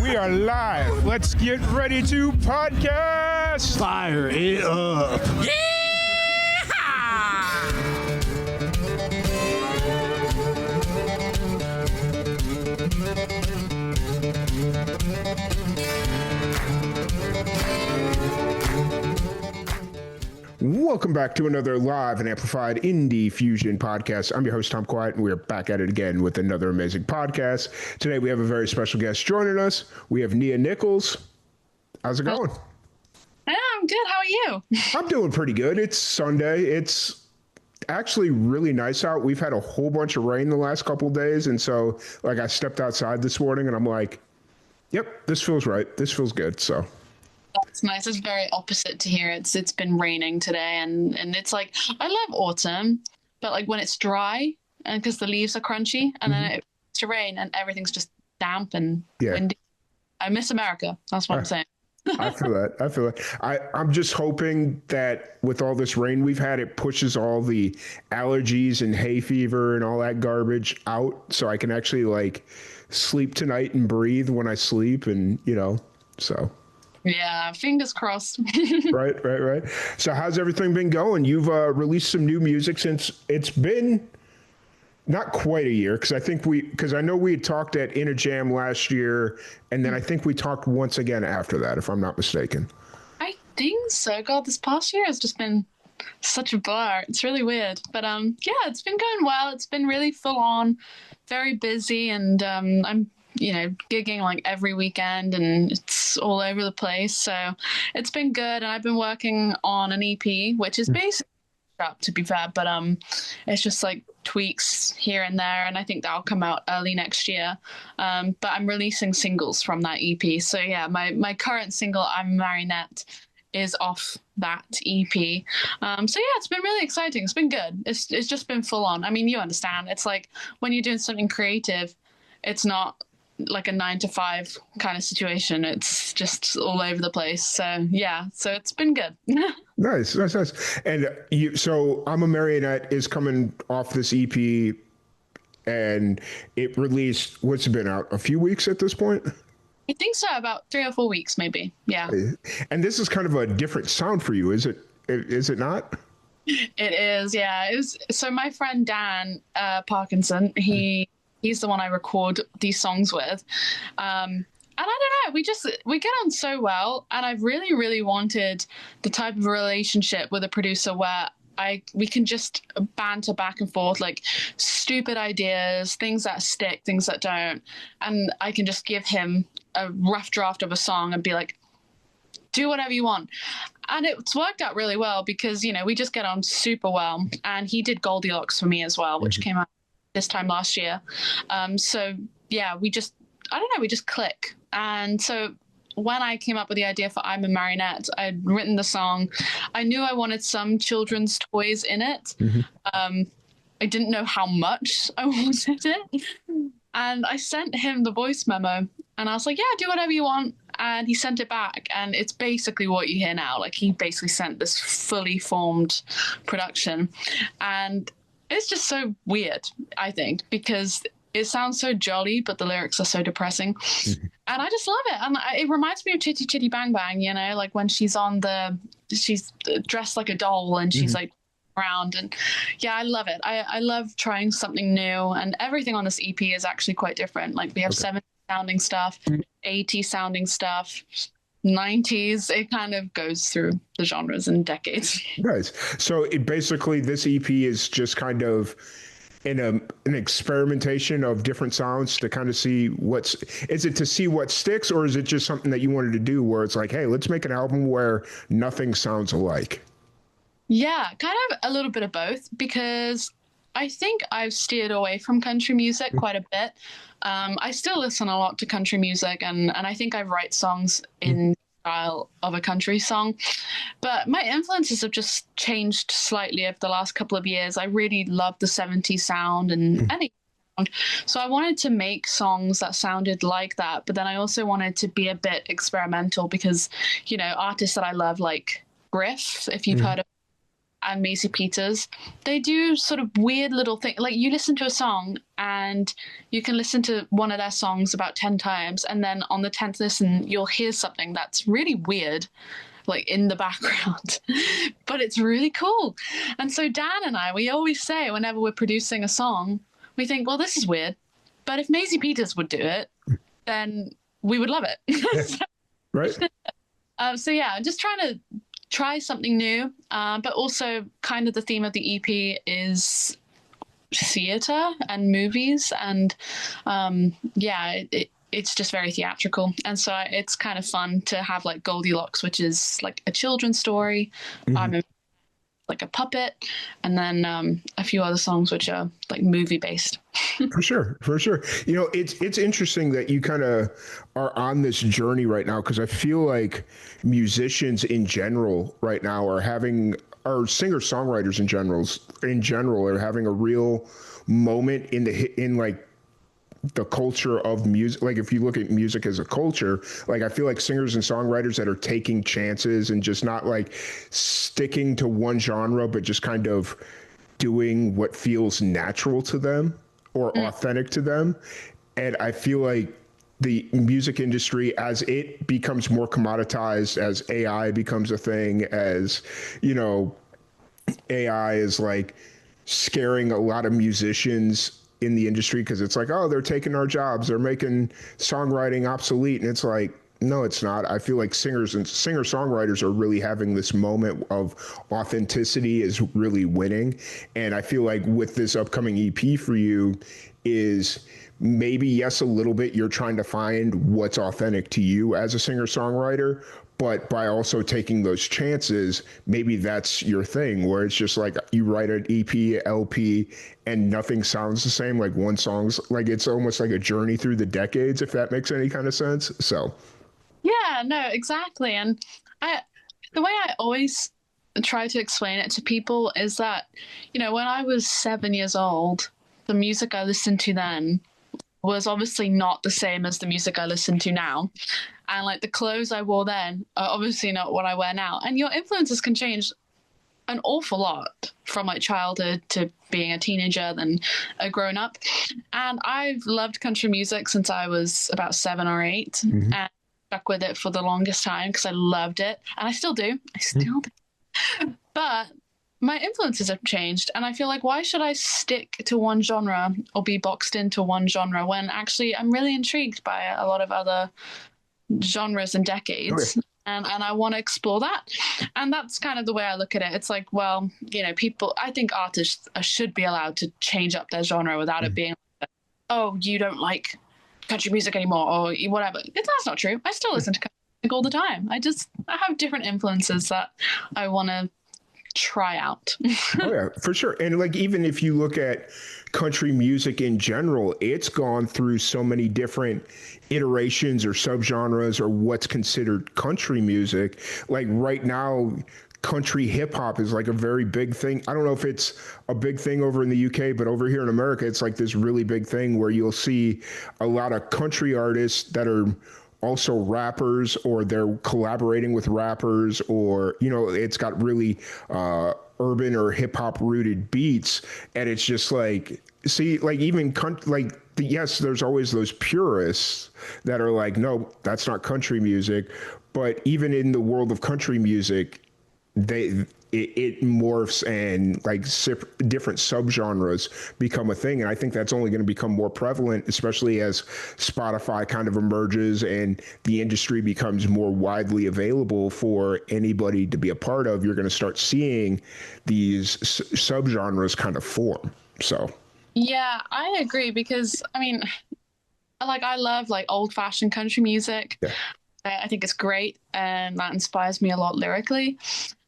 We are live. Let's get ready to podcast. Fire it up. Welcome back to another live and amplified IndieFusion Podcast. I'm your host, Tom Kwiat, and we're back at it again with another amazing podcast. Today, we have a very special guest joining us. We have Nia Nicholls. How's it going? I'm good. How are you? I'm doing pretty good. It's Sunday. It's actually really nice out. We've had a whole bunch of rain the last couple of days, and so I stepped outside this morning, and I'm like, yep, this feels right. This feels good, so... That's nice. It's very opposite to here. It's been raining today, and it's like, I love autumn, but like when it's dry and because the leaves are crunchy, and then it's to rain and everything's just damp and windy. I miss America. That's what I'm saying. I feel that. I'm just hoping that with all this rain we've had, it pushes all the allergies and hay fever and all that garbage out, so I can actually sleep tonight and breathe when I sleep, and so. Yeah, fingers crossed. Right. So how's everything been going? You've released some new music since it's been not quite a year, because I know we had talked at In a Jam last year, and then I think we talked once again after that, if I'm not mistaken. I think so. God, this past year has just been such a blur. It's really weird. But it's been going well. It's been really full on, very busy, and I'm gigging every weekend, and it's all over the place. So it's been good. And I've been working on an EP, which is basically up, to be fair, but it's just tweaks here and there. And I think that'll come out early next year. But I'm releasing singles from that EP. So yeah, my current single, I'm a Marionette, is off that EP. So yeah, it's been really exciting. It's been good. It's just been full on. I mean, you understand. It's like when you're doing something creative, it's not like a 9-to-5 kind of situation. It's just all over the place. So yeah, so it's been good. Nice. And so I'm a Marionette is coming off this EP, and it released, what's it been out, a few weeks at this point? I think so, about 3 or 4 weeks maybe. Yeah. And this is kind of a different sound for you, is it not? It is, yeah. So my friend Dan Parkinson, he's the one I record these songs with. And I don't know, we get on so well. And I've really, really wanted the type of relationship with a producer where we can just banter back and forth, stupid ideas, things that stick, things that don't. And I can just give him a rough draft of a song and be like, do whatever you want. And it's worked out really well because, we just get on super well. And he did Goldilocks for me as well, which came out this time last year. So yeah, we just click. And so when I came up with the idea for I'm a Marionette, I'd written the song. I knew I wanted some children's toys in it. I didn't know how much I wanted it. And I sent him the voice memo and I was like, yeah, do whatever you want. And he sent it back, and it's basically what you hear now. He basically sent this fully formed production, and it's just so weird, I think, because it sounds so jolly, but the lyrics are so depressing. And I just love it. And it reminds me of Chitty Chitty Bang Bang, when she's she's dressed like a doll and she's around. And yeah, I love it. I love trying something new, and everything on this EP is actually quite different. We have 70s sounding stuff, 80s sounding stuff, 90s. It kind of goes through the genres and decades. Nice. So basically this EP is just kind of an experimentation of different sounds to kind of see is it to see what sticks, or is it just something that you wanted to do where it's like, hey, let's make an album where nothing sounds alike? Yeah, kind of a little bit of both, because I think I've steered away from country music quite a bit. I still listen a lot to country music, and I think I write songs in the style of a country song. But my influences have just changed slightly over the last couple of years. I really love the 70s sound and any sound. So I wanted to make songs that sounded like that, but then I also wanted to be a bit experimental because, artists that I love, like Griff, if you've heard of and Maisie Peters, they do sort of weird little things. Like you listen to a song and you can listen to one of their songs about 10 times, and then on the 10th listen, you'll hear something that's really weird, like in the background, but it's really cool. And so Dan and I, we always say whenever we're producing a song, we think, well, this is weird, but if Maisie Peters would do it, then we would love it. Yeah. Right. So yeah, just trying to try something new, but also kind of the theme of the EP is theater and movies, and it's just very theatrical, and so it's kind of fun to have like Goldilocks, which is like a children's story. I'm like a puppet, and then a few other songs which are like movie based. For sure. You know, it's interesting that you kind of are on this journey right now, because I feel like musicians in general right now are singer-songwriters in general are having a real moment in like the culture of music. Like if you look at music as a culture, like I feel like singers and songwriters that are taking chances and just not like sticking to one genre, but just kind of doing what feels natural to them or authentic to them. And I feel like the music industry, as it becomes more commoditized, as AI becomes a thing, as, you know, AI is like scaring a lot of musicians in the industry, because it's like, oh, they're taking our jobs, they're making songwriting obsolete. And it's like, no, it's not. I feel like singers and singer-songwriters are really having this moment of authenticity is really winning. And I feel like with this upcoming EP for you is maybe, yes, a little bit, you're trying to find what's authentic to you as a singer-songwriter, but by also taking those chances, maybe that's your thing, where it's just like you write an EP, LP, and nothing sounds the same. Like one song's like, it's almost like a journey through the decades, if that makes any kind of sense. So. Yeah, no, exactly. And the way I always try to explain it to people is that, you know, when I was 7 years old, the music I listened to then was obviously not the same as the music I listen to now. And like the clothes I wore then are obviously not what I wear now. And your influences can change an awful lot from like childhood to being a teenager, then a grown up. And I've loved country music since I was about 7 or 8, and stuck with it for the longest time because I loved it. And I still do. But my influences have changed, and I feel like, why should I stick to one genre or be boxed into one genre when actually I'm really intrigued by a lot of other genres and decades. Okay. And I want to explore that. And that's kind of the way I look at it. It's like, well, you know, I think artists should be allowed to change up their genre without it being like, oh, you don't like country music anymore or whatever. That's not true. I still listen to country music all the time. I have different influences that I want to try out. Oh yeah, for sure. And like, even if you look at country music in general, it's gone through so many different iterations or subgenres or what's considered country music. Like right now, country hip hop is like a very big thing. I don't know if it's a big thing over in the UK, but over here in America, it's like this really big thing where you'll see a lot of country artists that are also rappers, or they're collaborating with rappers, or, you know, it's got really urban or hip hop rooted beats. And it's just like, see, like even yes, there's always those purists that are like, no, that's not country music. But even in the world of country music, it morphs, and like different subgenres become a thing. And I think that's only going to become more prevalent, especially as Spotify kind of emerges and the industry becomes more widely available for anybody to be a part of. You're going to start seeing these subgenres kind of form. So. Yeah, I agree, because I mean, like, I love like old fashioned country music. Yeah. I think it's great, and that inspires me a lot lyrically.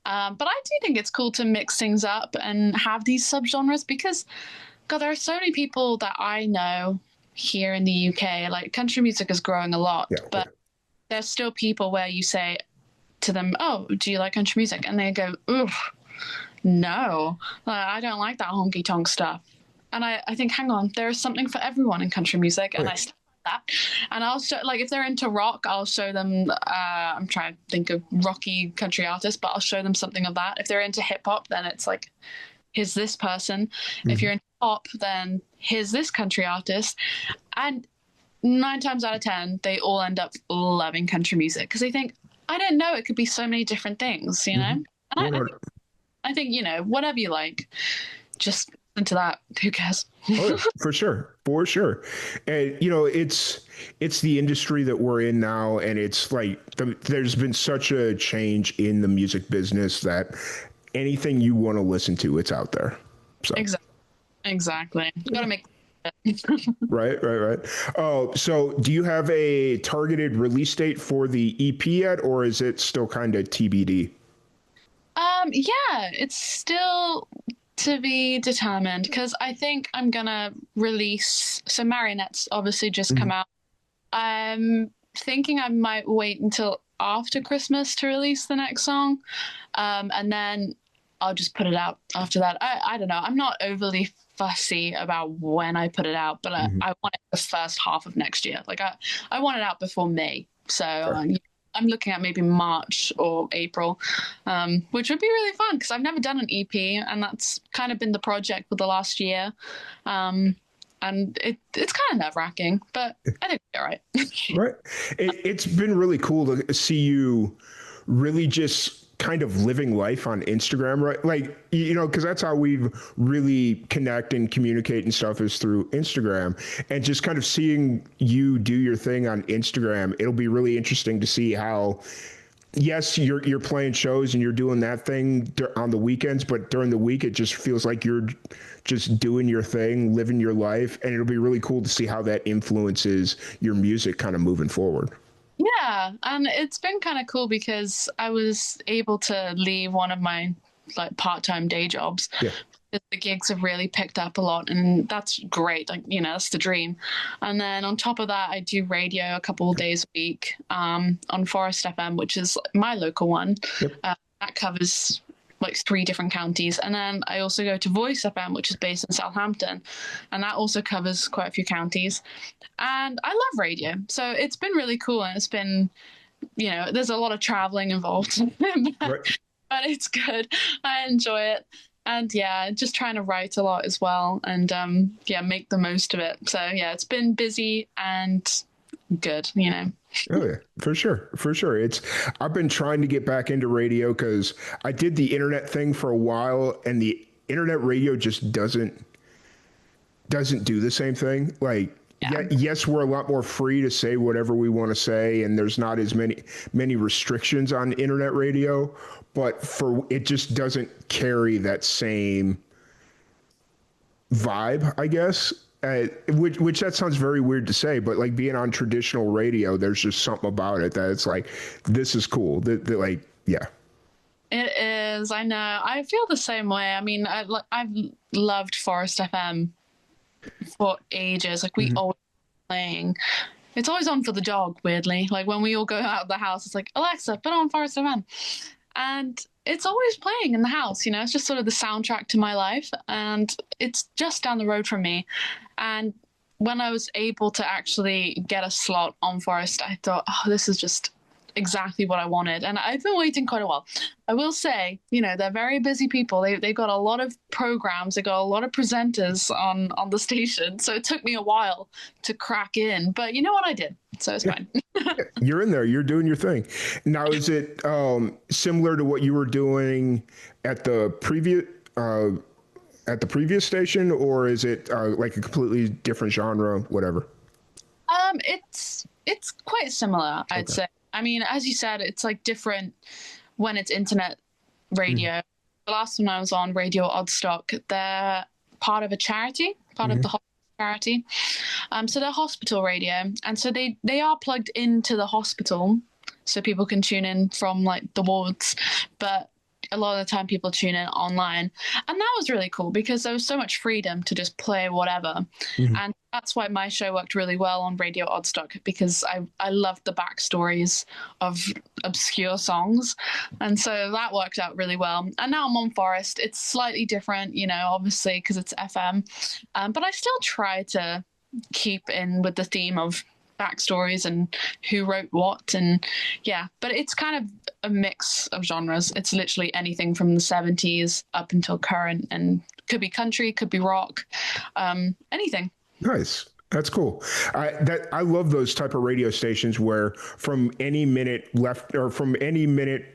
But I do think it's cool to mix things up and have these subgenres, because, God, there are so many people that I know here in the UK. Like, country music is growing a lot, but there's still people where you say to them, oh, do you like country music? And they go, ooh, no, I don't like that honky tonk stuff. And I think, hang on, there is something for everyone in country music. And I that. And I'll show, like, if they're into rock, I'll show them, I'm trying to think of rocky country artists, but I'll show them something of that. If they're into hip hop, then it's like, here's this person. If you're into pop, then here's this country artist. And 9 times out of 10, they all end up loving country music because they think, I didn't know it could be so many different things, you know? And I think, you know, whatever you like, just into that. Who cares? Oh, yeah, for sure. For sure. And, you know, it's the industry that we're in now. And it's like, there's been such a change in the music business that anything you want to listen to, it's out there. So. Exactly. You got to make Right. Oh, so do you have a targeted release date for the EP yet, or is it still kind of TBD? Yeah, it's still to be determined because I think I'm gonna release. So Marionette's obviously just come out. I'm thinking I might wait until after Christmas to release the next song, and then I'll just put it out after that. I don't know. I'm not overly fussy about when I put it out, but I want it the first half of next year. Like I want it out before May. So I'm looking at maybe March or April, which would be really fun because I've never done an EP, and that's kind of been the project for the last year. And it's kind of nerve-wracking, but I think it'll be all right. Right. It's been really cool to see you really just kind of living life on Instagram, right? Like, you know, because that's how we really connect and communicate and stuff is through Instagram. And just kind of seeing you do your thing on Instagram, it'll be really interesting to see how, yes, you're playing shows and you're doing that thing on the weekends, but during the week, it just feels like you're just doing your thing, living your life. And it'll be really cool to see how that influences your music kind of moving forward. Yeah, and it's been kind of cool because I was able to leave one of my like part-time day jobs. Yeah. The gigs have really picked up a lot, and that's great. Like, you know, that's the dream. And then on top of that, I do radio a couple of days a week on Forest FM, which is my local one. Yep. That covers like 3 different counties. And then I also go to Voice FM, which is based in Southampton, and that also covers quite a few counties. And I love radio. So it's been really cool. And it's been, you know, there's a lot of traveling involved, but it's good. I enjoy it. And yeah, just trying to write a lot as well and make the most of it. So yeah, it's been busy and good, you know. Oh yeah, for sure. I've been trying to get back into radio because I did the internet thing for a while, and the internet radio just doesn't do the same thing. Like, yes, we're a lot more free to say whatever we want to say, and there's not as many restrictions on internet radio, but it just doesn't carry that same vibe, I guess. Which that sounds very weird to say, but like being on traditional radio, there's just something about it that it's like, this is cool. Like, yeah. It is. I know. I feel the same way. I mean, I've loved Forest FM for ages. Like we always playing. It's always on for the dog, weirdly. Like when we all go out of the house, it's like, Alexa, put on Forest FM. And it's always playing in the house, you know, it's just sort of the soundtrack to my life, and it's just down the road from me. And when I was able to actually get a slot on Forest, I thought, oh, this is just exactly what I wanted. And I've been waiting quite a while. I will say, you know, they're very busy people. They've got a lot of programs. They got a lot of presenters on the station. So it took me a while to crack in. But you know what? I did. So it's fine. You're in there. You're doing your thing. Now, is it similar to what you were doing at the previous station, or is it like a completely different genre, whatever? It's quite similar, I'd say. I mean, as you said, it's like different when it's internet radio. The last one I was on, Radio Oddstock, they're part of a charity, part of the hospital charity. So they're hospital radio. And so they are plugged into the hospital so people can tune in from like the wards. But a lot of the time people tune in online. And that was really cool because there was so much freedom to just play whatever. And that's why my show worked really well on Radio Oddstock, because I loved the backstories of obscure songs. And so that worked out really well. And now I'm on Forest. It's slightly different, you know, obviously, because it's FM. But I still try to keep in with the theme of backstories and who wrote what, and yeah, but it's kind of a mix of genres. It's literally anything from the 70s up until current, and could be country, could be rock, anything. Nice. That's cool. I love those type of radio stations where from any minute left or from any minute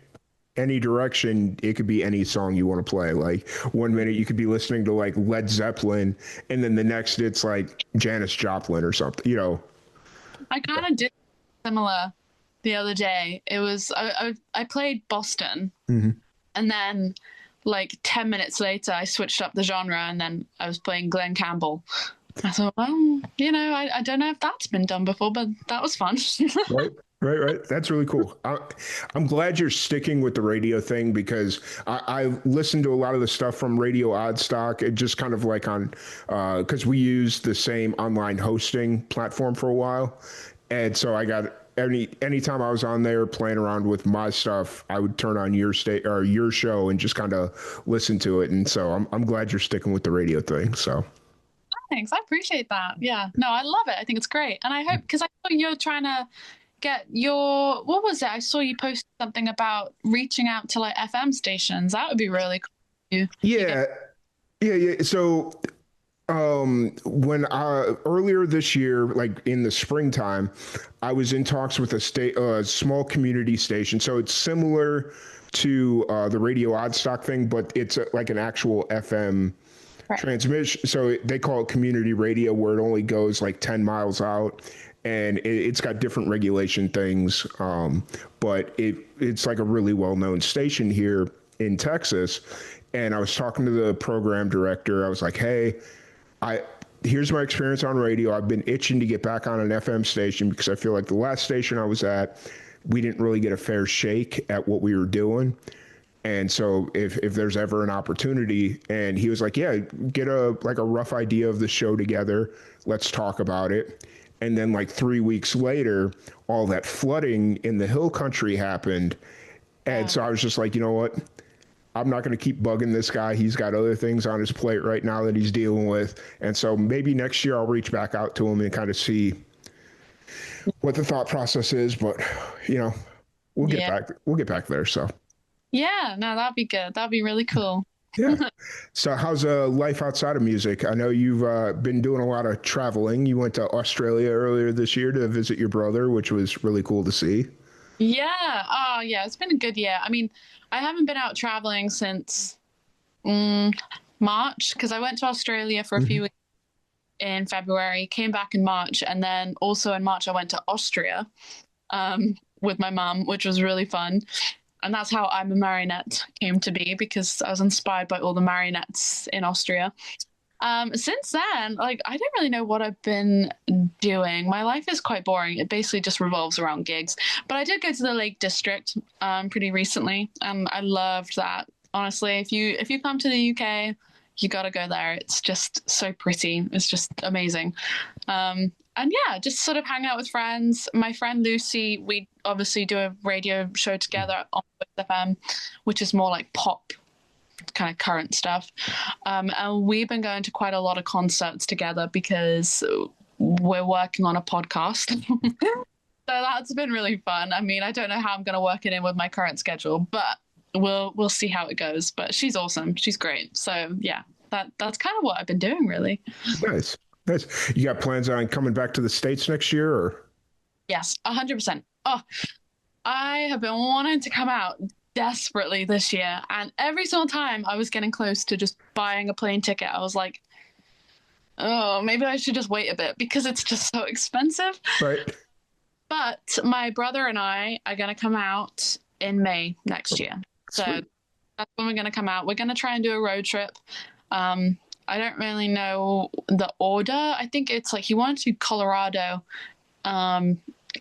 any direction, it could be any song you want to play. Like 1 minute you could be listening to like Led Zeppelin, and then the next it's like Janis Joplin or something, you know. I kind of did similar the other day. It was I played Boston, Mm-hmm. and then like 10 minutes later I switched up the genre, and then I was playing Glenn Campbell. I thought, well, you know, I don't know if that's been done before, but that was fun. Right. That's really cool. I'm glad you're sticking with the radio thing, because I listened to a lot of the stuff from Radio Oddstock. It just kind of like on, because we use the same online hosting platform for a while. And so I got anytime I was on there playing around with my stuff, I would turn on your show and just kind of listen to it. And so I'm glad you're sticking with the radio thing. So. Thanks. I appreciate that. Yeah. No, I love it. I think it's great. And I hope, because I thought you're trying to get your, what was it? I saw you post something about reaching out to like FM stations. That would be really cool. Yeah. So when earlier this year, like in the springtime, I was in talks with a small community station. So it's similar to the Radio Oddstock thing, but it's like an actual FM transmission. So they call it community radio, where it only goes like 10 miles out, and it's got different regulation things. But it's like a really well-known station here in Texas. And I was talking to the program director. I was like, hey, here's my experience on radio. I've been itching to get back on an FM station, because I feel like the last station I was at, we didn't really get a fair shake at what we were doing. And so if there's ever an opportunity, and he was like, yeah, get a rough idea of the show together. Let's talk about it. And then like 3 weeks later, all that flooding in the hill country happened. And so I was just like, you know what? I'm not going to keep bugging this guy. He's got other things on his plate right now that he's dealing with. And so maybe next year I'll reach back out to him and kind of see what the thought process is. But, you know, we'll get back there. So. Yeah, no, that'd be good. That'd be really cool. Yeah. So how's life outside of music? I know you've been doing a lot of traveling. You went to Australia earlier this year to visit your brother, which was really cool to see. Yeah. Oh, yeah. It's been a good year. I mean, I haven't been out traveling since March, because I went to Australia for a few weeks in February, came back in March, and then also in March I went to Austria with my mum, which was really fun. And that's how I'm a Marionette came to be, because I was inspired by all the marionettes in Austria. Since then, like, I don't really know what I've been doing. My life is quite boring. It basically just revolves around gigs. But I did go to the Lake District pretty recently, and I loved that. Honestly, if you come to the UK, you got to go there. It's just so pretty. It's just amazing. And yeah, just sort of hang out with friends. My friend Lucy, we obviously do a radio show together on FM, which is more like pop kind of current stuff. And we've been going to quite a lot of concerts together, because we're working on a podcast. So that's been really fun. I mean, I don't know how I'm going to work it in with my current schedule, but we'll see how it goes. But she's awesome. She's great. So yeah, that's kind of what I've been doing, really. Nice. You got plans on coming back to the States next year, or? Yes, 100%. Oh, I have been wanting to come out desperately this year, and every single time I was getting close to just buying a plane ticket, I was like, oh, maybe I should just wait a bit, because it's just so expensive. Right. But my brother and I are going to come out in May next year. So that's when we're going to come out. We're going to try and do a road trip. I don't really know the order. I think it's like he wanted to do Colorado, and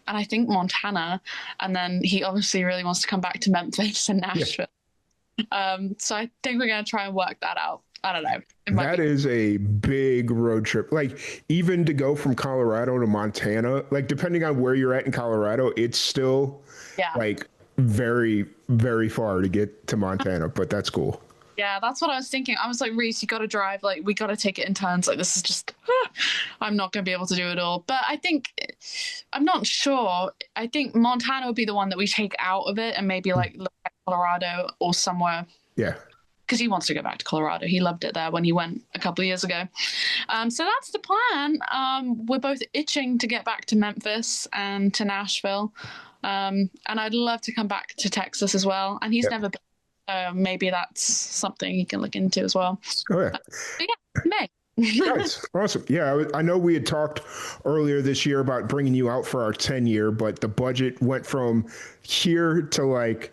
I think Montana, and then he obviously really wants to come back to Memphis and Nashville. Yeah. So I think we're going to try and work that out. I don't know. That is a big road trip. Like, even to go from Colorado to Montana, like depending on where you're at in Colorado, it's still like very, very far to get to Montana, but that's cool. Yeah, that's what I was thinking. I was like, Reese, you got to drive. Like, we got to take it in turns. Like, this is just, I'm not going to be able to do it all. But I think, I'm not sure. I think Montana would be the one that we take out of it and maybe like look at Colorado or somewhere. Yeah. Because he wants to go back to Colorado. He loved it there when he went a couple of years ago. So that's the plan. We're both itching to get back to Memphis and to Nashville. And I'd love to come back to Texas as well. And he's never been. Maybe that's something he can look into as well. Oh, yeah. May. Nice. Awesome. Yeah, I know we had talked earlier this year about bringing you out for our 10-year, but the budget went from here to like,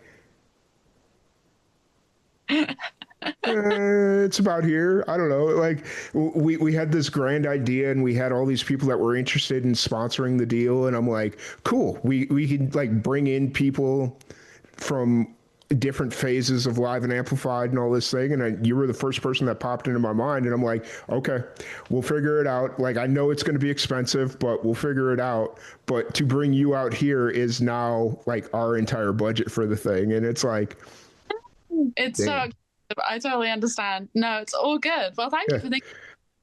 it's about here. I don't know. Like we had this grand idea and we had all these people that were interested in sponsoring the deal. And I'm like, cool. We could like bring in people from different phases of Live and Amplified and all this thing. And you were the first person that popped into my mind. And I'm like, okay, we'll figure it out. Like, I know it's going to be expensive, but we'll figure it out. But to bring you out here is now like our entire budget for the thing. And it's like, it's damn. So I totally understand. No, it's all good. Well, thank you for thinking.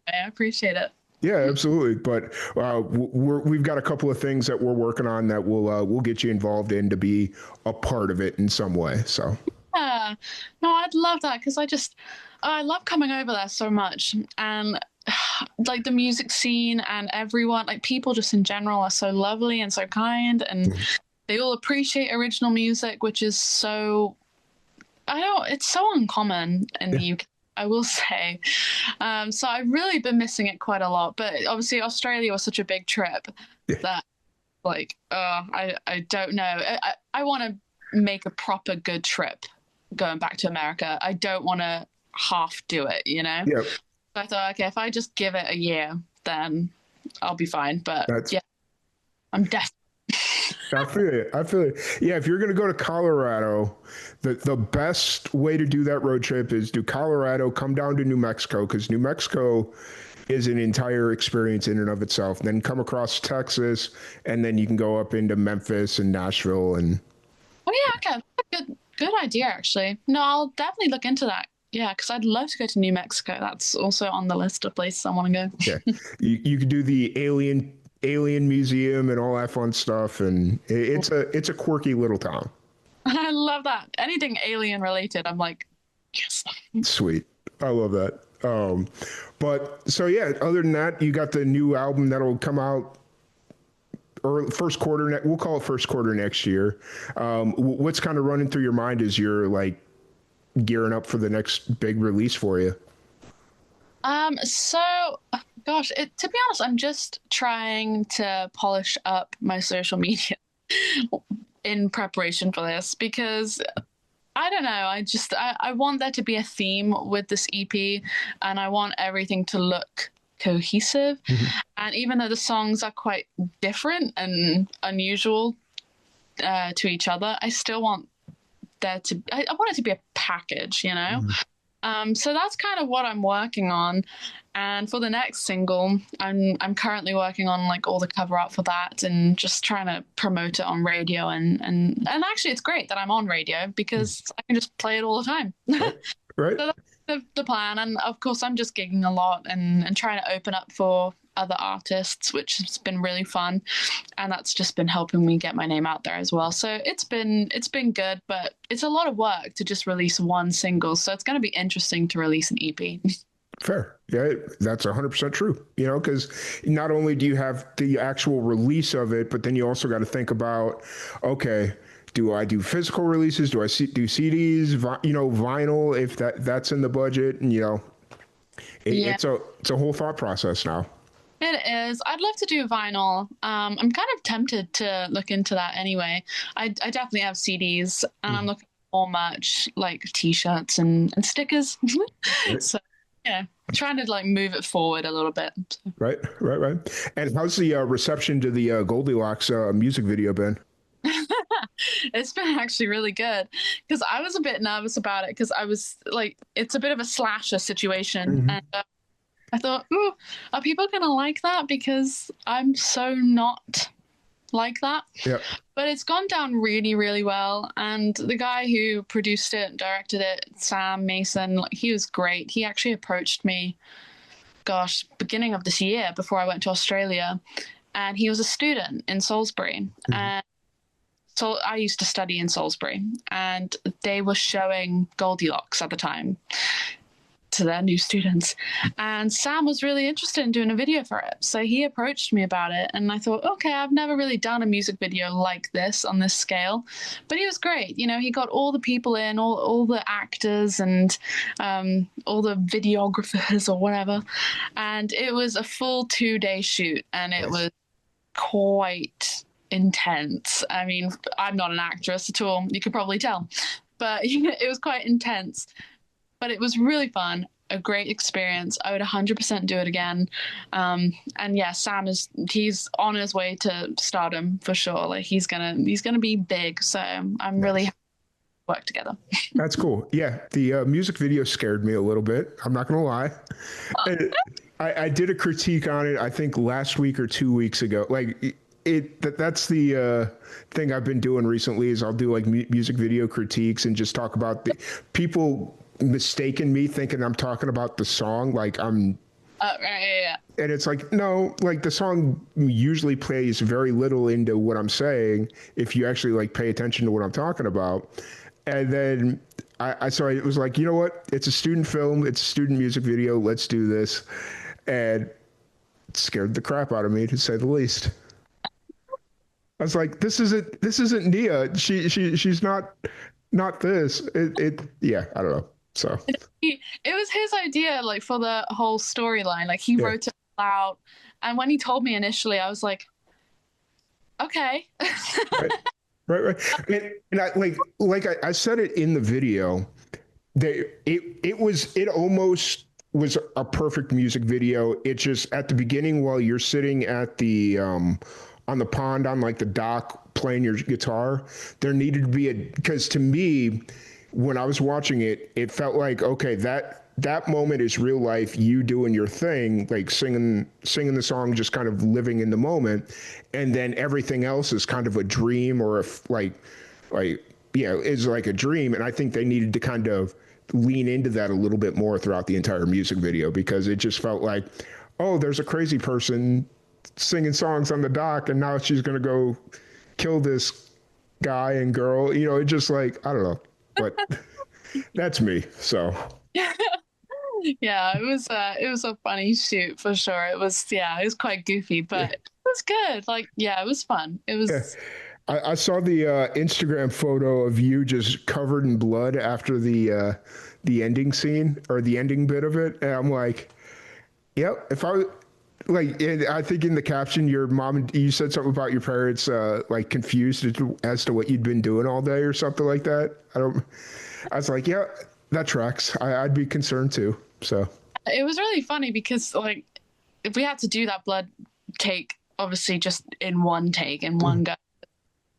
I appreciate it. Yeah, absolutely. But we've got a couple of things that we're working on that we'll get you involved in to be a part of it in some way. So yeah, no, I'd love that because I love coming over there so much, and like the music scene and everyone, like people just in general are so lovely and so kind, and they all appreciate original music, which is so. It's so uncommon in the UK, I will say. So I've really been missing it quite a lot. But obviously Australia was such a big trip that, like, I don't know. I want to make a proper good trip going back to America. I don't want to half do it, you know? Yep. So I thought, okay, if I just give it a year, then I'll be fine. But yeah, I'm desperate. I feel it. Yeah, if you're going to go to Colorado, the best way to do that road trip is do Colorado, come down to New Mexico, because New Mexico is an entire experience in and of itself. Then come across Texas, and then you can go up into Memphis and Nashville. And oh yeah, okay, good idea actually. No, I'll definitely look into that. Yeah, because I'd love to go to New Mexico. That's also on the list of places I want to go. Yeah, you could do the Alien Museum and all that fun stuff, and it's a quirky little town. I love that. Anything alien related, I'm like, yes. Sweet. I love that. But so yeah, other than that, you got the new album that'll come out first quarter. We'll call it first quarter next year. What's kind of running through your mind as you're like gearing up for the next big release for you? So gosh, to be honest, I'm just trying to polish up my social media in preparation for this, because I don't know, I want there to be a theme with this EP, and I want everything to look cohesive. And even though the songs are quite different and unusual to each other, I still want I want it to be a package, you know? So that's kind of what I'm working on. And for the next single, I'm currently working on like all the cover art for that and just trying to promote it on radio. And actually it's great that I'm on radio because I can just play it all the time. Right. So that's the plan. And of course I'm just gigging a lot and trying to open up for other artists, which has been really fun. And that's just been helping me get my name out there as well. So it's been good, but it's a lot of work to just release one single. So it's going to be interesting to release an EP. Fair. Yeah, that's 100% true. You know, because not only do you have the actual release of it, but then you also got to think about, okay, do I do physical releases? Do I do CDs, vinyl, if that's in the budget? And, it's a whole thought process now. It is. I'd love to do vinyl. I'm kind of tempted to look into that anyway. I definitely have CDs, and I'm looking for merch like T-shirts and stickers. So, yeah, trying to like move it forward a little bit. Right. And how's the reception to the Goldilocks music video been? It's been actually really good, because I was a bit nervous about it, because I was like, it's a bit of a slasher situation, and I thought, are people gonna like that? Because I'm so not like that. Yeah. But it's gone down really, really well. And the guy who produced it, directed it, Sam Mason, like, he was great. He actually approached me, beginning of this year before I went to Australia. And he was a student in Salisbury. And so I used to study in Salisbury. And they were showing Goldilocks at the time to their new students, and Sam was really interested in doing a video for it, so he approached me about it, and I thought, okay, I've never really done a music video like this on this scale, but he was great. You know, he got all the people in, all the actors and all the videographers or whatever, and it was a full 2-day shoot, and it was quite intense. I mean, I'm not an actress at all, you could probably tell, but it was quite intense. But it was really fun, a great experience. I would 100% do it again. And yeah, Sam he's on his way to stardom for sure. Like he's gonna be big. So I'm really happy to work together. That's cool. Yeah, the music video scared me a little bit. I'm not gonna lie. I did a critique on it, I think last week or 2 weeks ago. Like that's the thing I've been doing recently is I'll do like music video critiques and just talk about the people mistaken me thinking I'm talking about the song, like I'm yeah. And it's like, no, like the song usually plays very little into what I'm saying if you actually like pay attention to what I'm talking about. And then I saw it was like, you know what, it's a student film, it's a student music video, let's do this. And it scared the crap out of me, to say the least. I was like, this isn't Nia, she's not this. Yeah, I don't know. So it was his idea, like for the whole storyline. Like he wrote it out, and when he told me initially, I was like, "Okay." Right. And I said it in the video. It almost was a perfect music video. It just at the beginning while you're sitting at the on the pond on like the dock playing your guitar, there needed to be because to me, when I was watching it, it felt like, okay, that moment is real life, you doing your thing, like singing the song, just kind of living in the moment, and then everything else is kind of a dream or is like a dream. And I think they needed to kind of lean into that a little bit more throughout the entire music video, because it just felt like, oh, there's a crazy person singing songs on the dock, and now she's gonna go kill this guy and girl. You know, it just like, I don't know. But that's me. So yeah, it was a funny shoot for sure. It was quite goofy, but it was good. Like, yeah, it was fun. It was. Yeah. I saw the Instagram photo of you just covered in blood after the ending scene or the ending bit of it, and I'm like, yep. If I like, I think in the caption, your mom, you said something about your parents like confused as to what you'd been doing all day or something like that. I was like, yeah, that tracks. I'd be concerned too. So it was really funny because like if we had to do that blood take, obviously just in one take, in one go,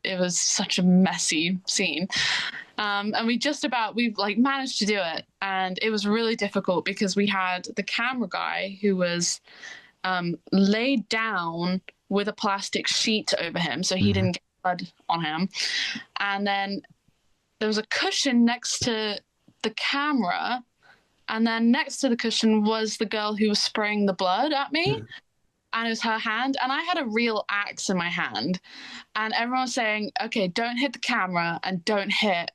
it was such a messy scene. And we like managed to do it. And it was really difficult because we had the camera guy who was laid down with a plastic sheet over him so he didn't get blood on him. And then there was a cushion next to the camera, and then next to the cushion was the girl who was spraying the blood at me. And it was her hand, and I had a real axe in my hand, and everyone was saying, okay, don't hit the camera and don't hit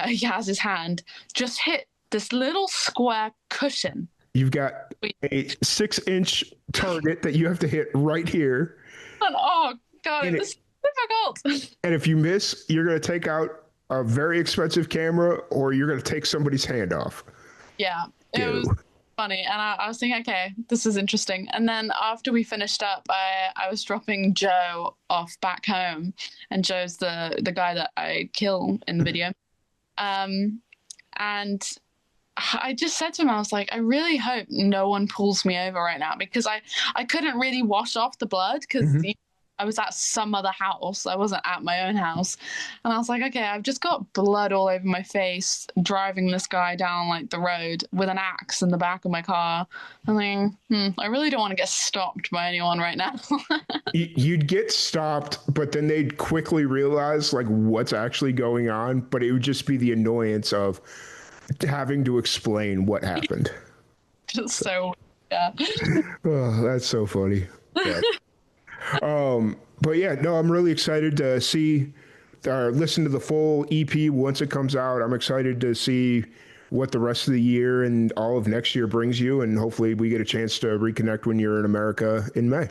Yaz's hand, just hit this little square cushion. You've got a 6-inch target that you have to hit right here. And, oh god, it's difficult. And if you miss, you're going to take out a very expensive camera, or you're going to take somebody's hand off. Yeah, it was funny, and I was thinking, okay, this is interesting. And then after we finished up, I was dropping Joe off back home, and Joe's the guy that I kill in the video. And I just said to him, I was like, I really hope no one pulls me over right now, because I couldn't really wash off the blood because I was at some other house. I wasn't at my own house. And I was like, okay, I've just got blood all over my face driving this guy down like the road with an axe in the back of my car. I'm like, I really don't want to get stopped by anyone right now. You'd get stopped, but then they'd quickly realize like what's actually going on. But it would just be the annoyance of having to explain what happened. Just so, yeah. Oh, that's so funny. Yeah. But yeah, no, I'm really excited to see or listen to the full EP once it comes out. I'm excited to see what the rest of the year and all of next year brings you, and hopefully we get a chance to reconnect when you're in America in May.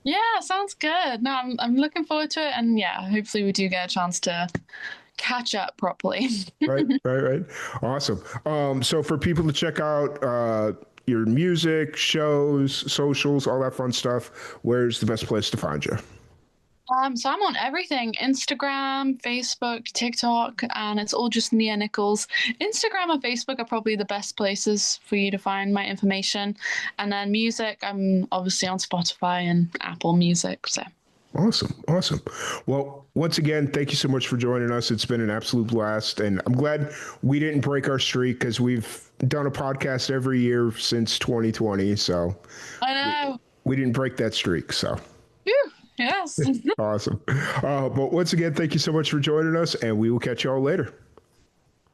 Yeah, sounds good. No, I'm looking forward to it, and yeah, hopefully we do get a chance to catch up properly. Right. Awesome. So for people to check out your music, shows, socials, all that fun stuff, where's the best place to find you? So I'm on everything: Instagram, Facebook, TikTok, and it's all just Nia Nicholls. Instagram and Facebook are probably the best places for you to find my information. And then music, I'm obviously on Spotify and Apple Music. So Awesome. Well, once again, thank you so much for joining us. It's been an absolute blast, and I'm glad we didn't break our streak because we've done a podcast every year since 2020. So I know we didn't break that streak. So. Whew, yes. Awesome. But once again, thank you so much for joining us, and we will catch you all later.